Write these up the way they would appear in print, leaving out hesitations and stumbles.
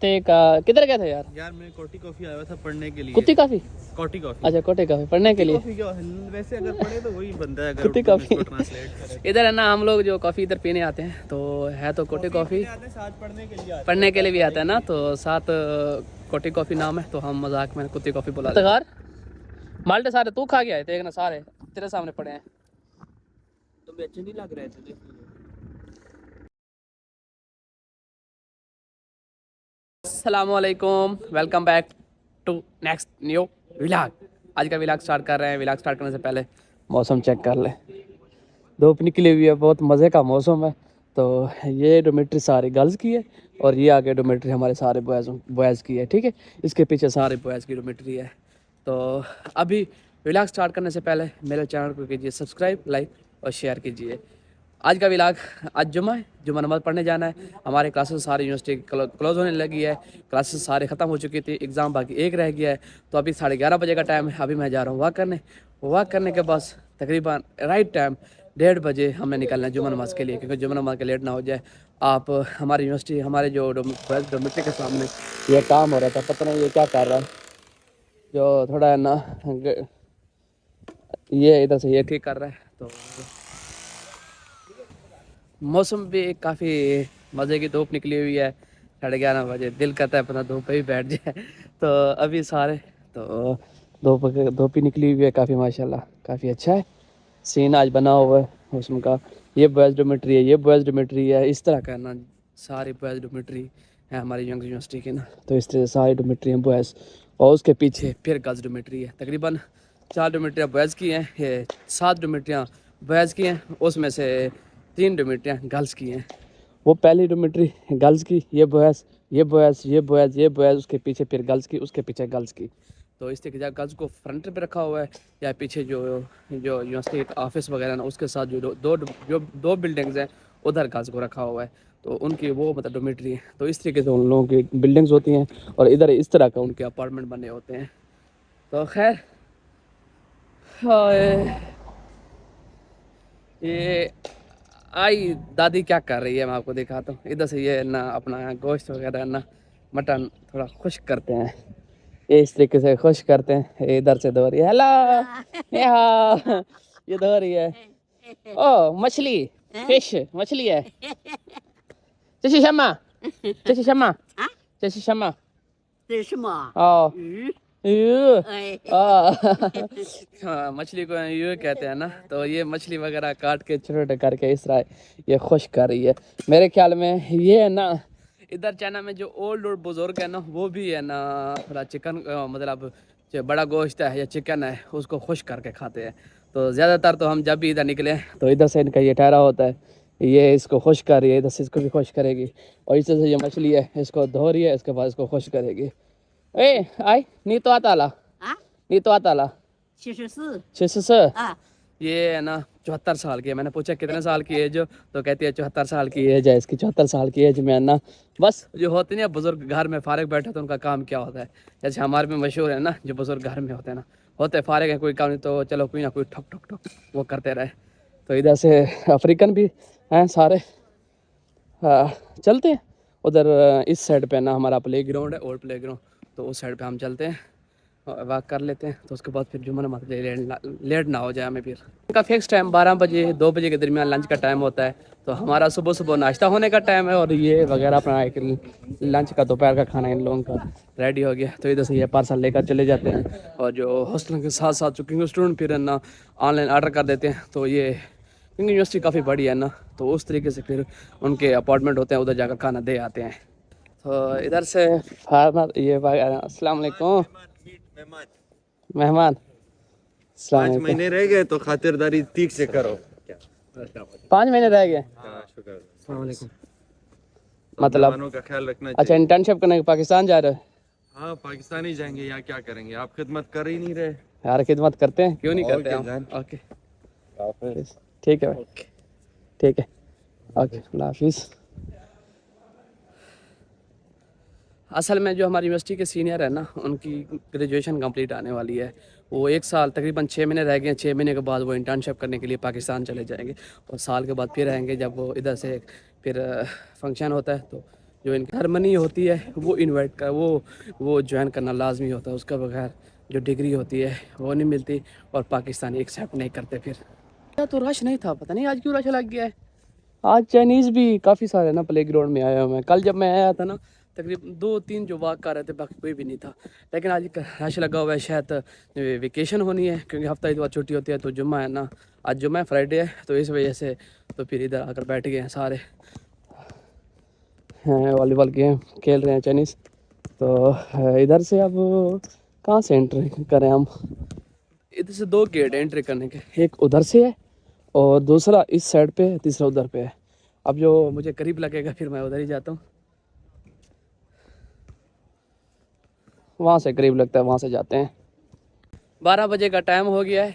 कुत्ते का किधर गए थे यार? यार मैं कोटी कॉफी आया था पढ़ने के लिए। कुत्ती काफी? कोटी कॉफी। अच्छा कोटे काफी पढ़ने के लिए। कॉफी क्या वैसे अगर पढ़े तो वही बनता है, अगर कुत्ती उर्दू में कॉफी। इसको ट्रांसलेट करें। इधर है ना हम लोग जो कॉफी इधर पीने आते हैं तो है तो कोटे कॉफी, साथ पढ़ने के लिए पढ़ने के लिए भी आता है ना, तो साथ कोटी कॉफी नाम है, तो हम मजाक में कुत्ती कॉफी बुला देते हैं। माल्टे सारे तू खा के आए थे एक ना, सारे तेरे सामने पड़े हैं। तुम्हें अच्छे नहीं लग रहे थे? अस्सलामुअलैकुम, welcome back to next new vlog. आज का व्लॉग स्टार्ट कर रहे हैं। व्लॉग स्टार्ट करने से पहले मौसम चेक कर ले। धूप निकली हुई है, बहुत मज़े का मौसम है। तो ये डोमेट्री सारी गर्ल्स की है और ये आगे डोमेट्री हमारे सारे बॉयज़ की है, ठीक है। इसके पीछे सारे बॉयज़ की डोमेट्री है। तो अभी व्लॉग स्टार्ट करने से पहले मेरे चैनल को कीजिए सब्सक्राइब, लाइक और शेयर कीजिए। आज का व्लॉग, आज जुम्मा है, जुम्मा नमाज़ पढ़ने जाना है। हमारे क्लासेस सारी यूनिवर्सिटी क्लोज होने लगी है, क्लासेस सारे ख़त्म हो चुकी थी, एग्ज़ाम बाकी एक रह गया है। तो अभी 11:30 बजे का टाइम है। अभी मैं जा रहा हूँ वॉक करने के बाद तकरीबन राइट टाइम 1:30 बजे हमें निकलना है जुम्मा नमाज़ के लिए, क्योंकि जुम्मा नमाज़ के लेट ना हो जाए। आप हमारी यूनिवर्सिटी, हमारे जो डोमेट्री के सामने ये काम हो रहा था, पता नहीं ये क्या कर रहा है, जो थोड़ा है ना ये इधर से ये ठीक कर रहा है। तो मौसम भी काफ़ी मज़े की, धूप निकली हुई है। 11:30 बजे दिल करता है अपना धूप पे ही बैठ जाए। तो अभी सारे तो धूप ही निकली हुई है काफ़ी, माशाल्लाह काफ़ी अच्छा है सीन आज बना हुआ है मौसम का। ये बॉयज़ डोमेट्री है, ये बॉयज़ डोमेट्री है, इस तरह का ना सारी बॉयज़ डोमेट्री है हमारी यंग यूनिवर्सिटी की ना। तो इस तरह से सारी डोमेट्री हैं बॉयज़, और उसके पीछे फिर गर्ल्स डोमेट्री है। तकरीबन 4 डोमेट्रियाँ बॉयज़ की हैं, ये 7 डोमेट्रियाँ बॉयज़ की हैं, उसमें से 3 डोमेट्रियाँ गर्ल्स की हैं। वो पहली डोमेट्री गर्ल्स की, ये बॉयज़, ये बॉयज़, ये बॉयज़, ये बॉयज़, उसके पीछे फिर गर्ल्स की, उसके पीछे गर्ल्स की। तो इस तरीके से गर्ल्स को फ्रंट पे रखा हुआ है, या पीछे जो जो यूनिवर्सिटी ऑफिस वगैरह ना उसके साथ जो दो बिल्डिंग्स हैं उधर गर्ल्स को रखा हुआ है। तो उनकी वो मतलब डोमेट्री है। तो इस तरीके से उन लोगों की बिल्डिंग्स होती हैं और इधर इस तरह का उनके अपार्टमेंट बने होते हैं। तो खैर ये आई दादी क्या कर रही है मैं आपको दिखाता हूँ। इधर से ये ना अपना गोश्त वगैरह ना मटन थोड़ा खुश्क करते हैं, ये इस तरीके से खुश करते हैं। ये इधर से धो रही है, हेलो ये धो रही है। ओ मछली, फिश मछली है। चशी शम्मा, चशी शम्मा, चशी शम्मा। 这是什么？ ओ 鱼。 हाँ, मछली को यूँ कहते हैं ना। तो ये मछली वगैरह काट के छोटे छोटे करके इस तरह ये खुश कर रही है। मेरे ख्याल में ये है ना, इधर चाइना में जो ओल्ड बुजुर्ग है ना वो भी है ना थोड़ा चिकन मतलब जो बड़ा गोश्त है या चिकन है उसको खुश करके खाते हैं। तो ज़्यादातर तो हम जब भी इधर निकले तो इधर से इनका ये ठहरा होता है, ये इसको खुश कर रही है, इधर से इसको भी खुश करेगी, और इस तरह से ये मछली है इसको धो रही है, इसके बाद इसको खुश करेगी। ए आई नी तो आता ला 啊， नी तो आता ला 74 64। 啊， ये है ना 74 साल की है। मैंने पूछा कितने साल की एज हो, तो कहती है 74 साल की एज है इसकी। 74 साल की एज में है ना बस जो होते हैं बुजुर्ग घर में फारिग बैठे तो उनका काम क्या होता है, जैसे हमारे में मशहूर है ना जो बुजुर्ग घर में होते हैं ना, होते फारिग है कोई काम नहीं तो चलो कोई ना कोई ठक ठक ठक वो करते रहे। तो इधर से अफ्रीकन भी हैं सारे। हाँ चलते हैं उधर इस साइड पे ना हमारा प्ले ग्राउंड है, ओल्ड प्ले ग्राउंड, तो उस साइड पे हम चलते हैं वॉक कर लेते हैं। तो उसके बाद फिर जुम्मन नमाज़ लेट ना हो जाए हमें। फिर उनका फिक्स टाइम 12 बजे 2 बजे के दरमियान लंच का टाइम होता है। तो हमारा सुबह सुबह नाश्ता होने का टाइम है और ये वगैरह अपना एक लंच का दोपहर का खाना इन लोगों का रेडी हो गया। तो इधर से ये पार्सल लेकर चले जाते हैं, और जो हॉस्टल के साथ साथ चुके स्टूडेंट फिर है ना ऑनलाइन ऑर्डर कर देते हैं। तो ये क्योंकि यूनिवर्सिटी काफ़ी बड़ी है ना, तो उस तरीके से फिर उनके अपार्टमेंट होते हैं, उधर जाकर खाना दे आते हैं। तो इधर से फार्मर ये अस्सलाम वालेकुम मेहमान। 5 महीने रह गए तो खातिरदारी ठीक से करो। 5 महीने रह गए, शुक्र। अस्सलाम वालेकुम। मतलब मतलब का ख्याल रखना अच्छा चाहिए। इंटर्नशिप करने पाकिस्तान जा रहे हो? हाँ पाकिस्तान ही जाएंगे, यहाँ क्या करेंगे, आप खिदमत कर ही नहीं रहे। यार खिदमत करते हैं, क्यों नहीं और करते क्या हम। जान। ओके ठीक है भाई, ठीक है ओके, अल्लाह हाफिज़। असल में जो हमारी यूनिवर्सिटी के सीनियर है ना उनकी ग्रेजुएशन कंप्लीट आने वाली है। वो 1 साल तकरीबन 6 महीने रह गए हैं। 6 महीने के बाद वो इंटर्नशिप करने के लिए पाकिस्तान चले जाएंगे, और साल के बाद फिर आएंगे जब वो इधर से फिर फंक्शन होता है तो जो इनकी हारमनी होती है वो इन्वाइट कर वो ज्वाइन करना लाजमी होता है, उसका बगैर जो डिग्री होती है वो नहीं मिलती और पाकिस्तानी एक्सेप्ट नहीं करते। फिर तो रश नहीं था, पता नहीं आज क्यों रश लग गया है। आज चाइनीज़ भी काफ़ी सारे ना प्ले ग्राउंड में आए हुए हैं। कल जब मैं आया था ना तकरीबन 2-3 जो वॉक कर रहे थे, बाकी कोई भी नहीं था। लेकिन आज रश लगा हुआ है, शायद वेकेशन होनी है क्योंकि हफ्ता इतवार छुट्टी होती है। तो जुम्मा है ना, आज जुम्मा है, फ्राइडे है, तो इस वजह से तो फिर इधर आकर बैठ गए हैं सारे, हैं वॉलीबॉल गेम खेल रहे हैं चाइनीज़। तो इधर से अब कहाँ से एंट्री करें हम? इधर से 2 गेट एंट्री करने के, एक उधर से है और दूसरा इस साइड पे है, तीसरा उधर पे है। अब जो मुझे करीब लगेगा फिर मैं उधर ही जाता हूँ, वहाँ से करीब लगता है वहाँ से जाते हैं। 12 बजे का टाइम हो गया है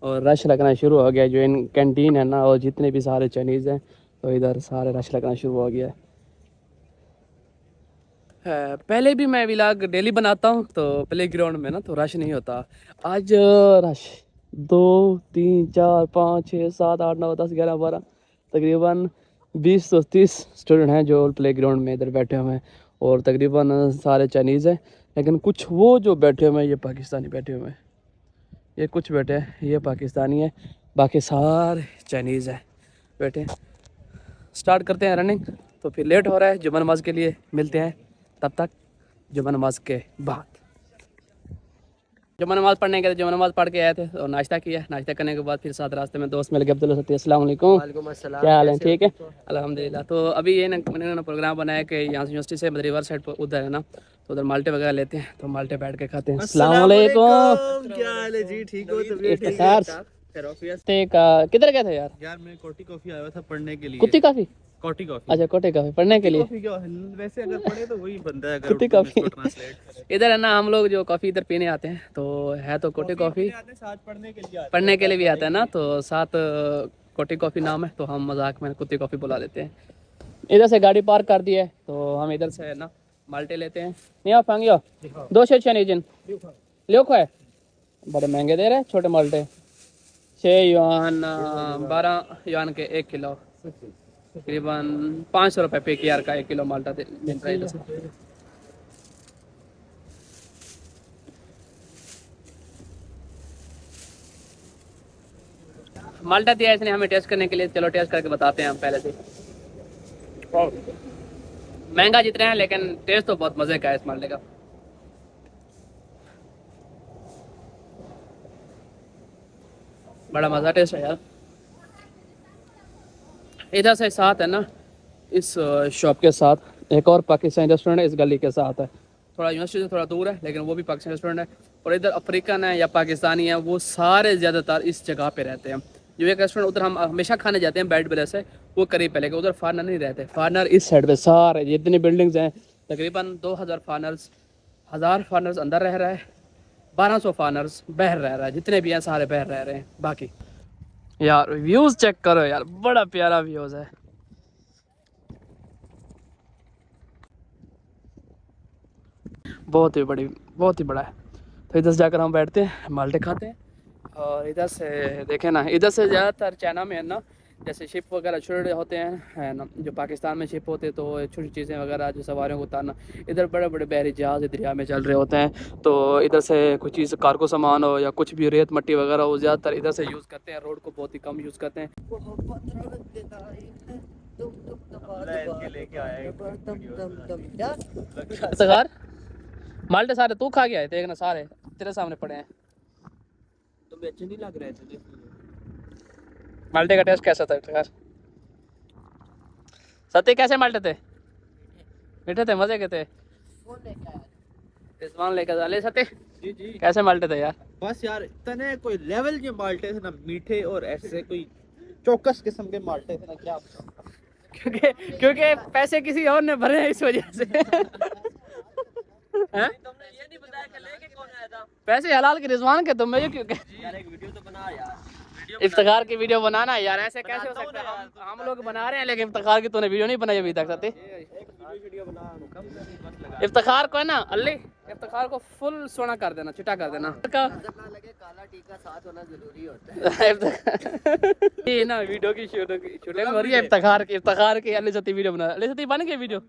और रश लगना शुरू हो गया है। जो इन कैंटीन है ना और जितने भी सारे चाइनीज़ हैं तो इधर सारे रश लगना शुरू हो गया है। पहले भी मैं व्लॉग डेली बनाता हूँ तो प्ले ग्राउंड में ना तो रश नहीं होता। आज रश 2 3 4 5 6 7 8 9 10 11 12 तकरीबन 20 से 30 स्टूडेंट हैं जो प्ले ग्राउंड में इधर बैठे हुए हैं और तकरीबन सारे चाइनीज़ हैं। लेकिन कुछ वो जो बैठे हुए हैं ये पाकिस्तानी बैठे हुए हैं, ये कुछ बैठे हैं ये पाकिस्तानी है, बाकी सारे चाइनीज़ हैं बैठे। स्टार्ट करते हैं रनिंग, तो फिर लेट हो रहा है। जुम्मा नमाज के लिए मिलते हैं तब तक जुम्मा नमाज के बाद। जुम्मा नमाज पढ़ने गए थे, जुम्मा नमाज पढ़ के आए थे और नाश्ता किया। नाश्ता करने के बाद फिर साथ रास्ते में दोस्त मिल गए, अब्दुल्ला सत्ती, अस्सलाम वालेकुम। क्या हाल है? ठीक है अल्हम्दुलिल्लाह। तो अभी ये ना मैंने प्रोग्राम बनाया कि यहाँ से यूनिवर्सिटी से रिवर साइड पर उधर है ना, तो उधर माल्टे वगैरह लेते हैं, तो माल्टे बैठ के खाते हैं। अस्सलाम वालेकुम। क्या हाल है जी? ठीक हो? किधर गए थे यार? यार मैं कोटी कॉफी आया था पढ़ने के लिए। कुत्ती काफी? कोटी कॉफी। अच्छा कोटे काफी पढ़ने के लिए। कॉफी क्या वैसे अगर पढ़े तो वही बनता है, अगर कुत्ती उर्दू में कॉफी। इसको ट्रांसलेट करें। इधर है ना हम लोग जो कॉफ़ी इधर पीने आते हैं तो है तो कोटी कॉफ़ी, साथ पढ़ने के लिए आते पढ़ने के लिए भी आता है ना, तो साथ कोटी कॉफ़ी नाम है तो हम मजाक में कुत्ती कॉफ़ी बुला लेते हैं। इधर से गाड़ी पार्क कर दी है तो हम इधर से है ना माल्टे लेते हैं। नहीं आप फांगियो 2 से 6 नीजिन लियो है, बड़े महंगे दे रहे हैं छोटे माल्टे। 6 युआन 12 युआन के 1 किलो, तकरीबन 500 रुपये पे के आर का 1 किलो माल्टा मिल रहा है इधर से। माल्टा दिया इसने हमें टेस्ट करने के लिए, चलो टेस्ट करके बताते हैं हम पहले से। महंगा जितने हैं लेकिन टेस्ट तो बहुत मज़े का है इस माल्टे का। बड़ा मज़ा टेस्ट है यार। इधर से साथ है ना इस शॉप के साथ एक और पाकिस्तानी रेस्टोरेंट है, इस गली के साथ है, थोड़ा यूनिवर्सिटी से थोड़ा दूर है लेकिन वो भी पाकिस्तानी रेस्टोरेंट है। और इधर अफ्रीकन है या पाकिस्तानी है वो सारे ज़्यादातर इस जगह पे रहते हैं। जो एक रेस्टोरेंट उधर हम हमेशा खाने जाते हैं बैट ब्रस है वो करीब पहले, उधर फॉरनर नहीं रहते। फॉरनर इस साइड पे सारे जितनी बिल्डिंग्स हैं तकरीबन 2000 फॉरनर्स, 1000 फॉरनर्स अंदर रह रहा है, 1200 फॉरनर्स बाहर रह रहा है, जितने भी हैं सारे बाहर रह रहे हैं। बाकी यार व्यूज़ चेक करो यार, बड़ा प्यारा व्यूज़ है। बहुत ही बड़ा है। तो इधर से जाकर हम बैठते हैं, माल्टे खाते हैं। और इधर से देखें ना, इधर से ज़्यादातर चाइना में है ना जैसे शिप वगैरह छोटे होते हैं है ना, जो पाकिस्तान में शिप होते हैं तो छोटी चीज़ें वगैरह जो सवारियों को उतारना, इधर बड़े बड़े बहरी जहाज़ दरिया में चल रहे होते हैं। तो इधर से कुछ चीज़ कार्गो सामान हो या कुछ भी रेत मट्टी वगैरह हो ज़्यादातर इधर से यूज़ करते हैं, रोड को बहुत ही कम यूज़ करते हैं। इफ्तिखार माल्टे सारे तू खा गया है, देखना सारे तेरे सामने पड़े हैं। तुम्हें अच्छे नहीं लग रहे थे? माल्टे का टेस्ट कैसा था इफ्तिखार? सत्य कैसे माल्टे थे? मीठे थे, मजे के थे। रिजवान लेकर जा ले सत्य। जी जी कैसे माल्टे थे यार? बस यार इतने कोई लेवल के माल्टे थे ना, मीठे और ऐसे कोई चौकस किस्म के माल्टे थे ना, क्या क्योंकि पैसे किसी और ने भरे हैं इस वजह से। हैं? तुमने ये नहीं बताया कि लेके कौन आया था? पैसे हलाल के रिजवान के, तुम क्यों? यार एक वीडियो तो बना यार। इफ्तिखार की वीडियो बनाना यार, ऐसे कैसे हो सकता है? हम लोग बना रहे हैं लेकिन इफ्तिखार की तूने वीडियो नहीं बनाई अभी तक। सत्य इफ्तिखार को है ना अल्ली, इफ्तिखार को फुल सोना कर देना, चिटा कर देना। काला टीका साथ होना जरूरी होता है। ये ना वीडियो की शूटिंग हो रही है इफ्तिखार की अली सती वीडियो बना, अली सती बन गई वीडियो।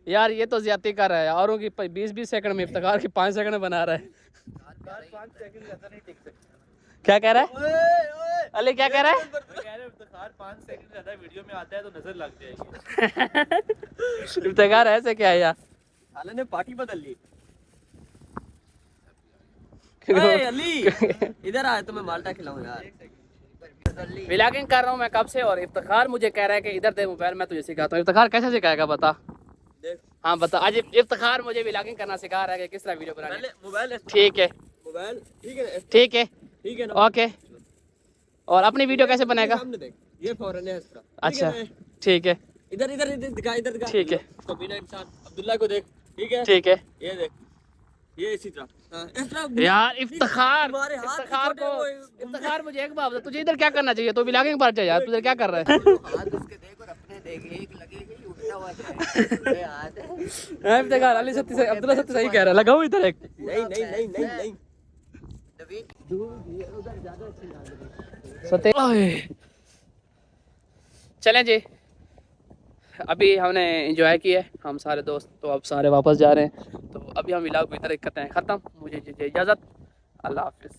यार ये तो ज्यादा कर रहा है, औरों की 20-20 सेकंड में, इफ्तिखार की 5 सेकंड में बना रहा है। 5 सेकंड ज्यादा नहीं टिक सकते। क्या कह रहा है अली, क्या कह रहा है? कह रहे इफ्तिखार 5 सेकंड ज्यादा वीडियो में आता है तो नजर लग जाएगी। इफ्तिखार ऐसे क्या है यार? साले ने पार्टी बदल ली। अली इधर आ तो मैं माल्टा खिलाऊं यार। व्लॉगिंग कर रहा हूँ मैं कब से, और इफ्तिखार मुझे कह रहा है कि इधर दे मोबाइल, मैं तुझे सिखाता हूँ। इफ्तिखार कैसे सिखाएगा बता? हाँ बता। आज इफ्तिखार मुझे व्लॉगिंग करना सिखा रहा है कि किस तरह वीडियो बनानी है। मोबाइल ठीक है, मोबाइल ठीक है ठीक है, ठीक है ना। ओके। और अपनी वीडियो कैसे बनाएगा? सामने देख, ये फौरन है इसका। अच्छा ठीक है, इधर इधर इधर दिखा, इधर दिखा। ठीक है, कमीना इंसान अब्दुल्ला को देख, ठीक है ठीक है। ये देख, ये इसी तरह। हाँ, इस तरह यार इफ्तिखार, तुम्हारे हाथ इफ्तिखार छोटे को, वो- इफ्तिखार मुझे एक बात बता, तुझे इधर क्या करना चाहिए? तो व्लॉगिंग पर जा यार, तुझे क्या कर रहा है? हाथ उसके देख और अपने देख, एक लगेगा ही उल्टा हुआ जाए। ये हाथ है। इफ्तिखार अली सत्ती से, अब्दुल्ला सत्ती सही कह रहा है, लगाओ इधर एक। नहीं नहीं नहीं नहीं नहीं सत्ते चलें जी, अभी हमने एंजॉय किया है हम सारे दोस्त, तो अब सारे वापस जा रहे हैं। तो अभी हम व्लॉग को इधर करते हैं ख़त्म। मुझे इजाज़त, अल्लाह हाफिज़।